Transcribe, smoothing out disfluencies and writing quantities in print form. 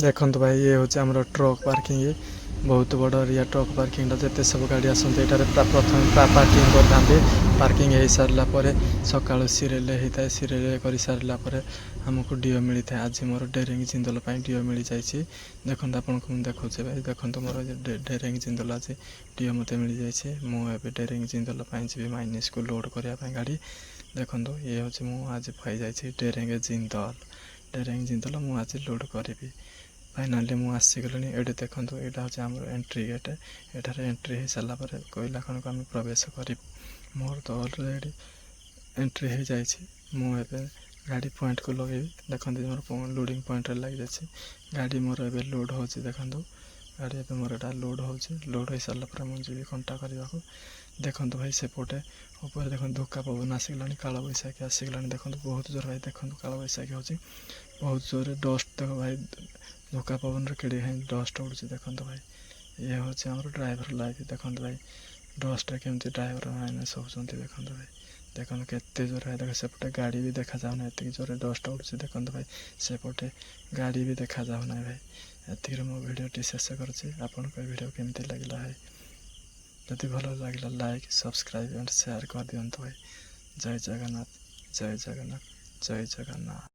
देखो भाई ये हूँ आम ट्रक पार्किंग बहुत बड़ एरिया ट्रक पार्किंग जिते सब गाड़ी आसते यहाँ प्रथम पार्किंग करते पार्किंग हो सारापर सका सीरियल होता है सीरियल कर सारापर आमको डीओ मिलता है। आज मोर डेरिंग जिंदल डीओ मिल जाए देखो आपको देखुचे भाई देखो मोर डेरिंग जिंदल आज डीओ मत मिल जाए। मुझे डेरिंग जिंदल जी माइनिस को लोड करने गाड़ी देखो ये हूँ आज पाई जाए डेरिंग जिंदल मुझे आज लोड करी फाइनाली मुझे आसीगली ये देखो यहाँ हूँ आम एंट्री गेट एठार एंट्री हो सारापर कोयला खन को आम प्रवेश कर मोर तो अलरेडी एंट्री हो जाए। मुझे गाड़ी पॉइंट को लगे देखो मोर लोडिंग पॉइंट लग जाए गाड़ी मोर ए लोड हो देखो गाड़ी ए मोर एटा लोड हो लोड हो सारापर मुझे जी कंटा करने को देखो भाई सेपटे ऊपर देखो धोका पवन आसीगला काल बैशाखी आसीगला देखो बहुत जोर भाई देखो काल बैशाखी हो बहुत जोर डस्ट देख भाई धोका पवन केड़े डस्ट उड़ू देखो भाई ये हूँ आम ड्राइवर लाइफ देखो भाई डस्ट केमती ड्राइवर मैंने सोचते देखो भाई देखो केते जोर है देख सेपटे गाड़ी भी देखा जाऊना एत जोर डस्ट उड़ू देखो भाई सेपटे गाड़ी भी देखा जाऊना भाई एतिक मो भिडियोटी शेष कर भिडियो केमती लगे है जदि भल लगे लाइक सब्सक्राइब एंड शेयर कर दिंतु भाई। जय जगन्नाथ जय जगन्नाथ जय जगन्नाथ।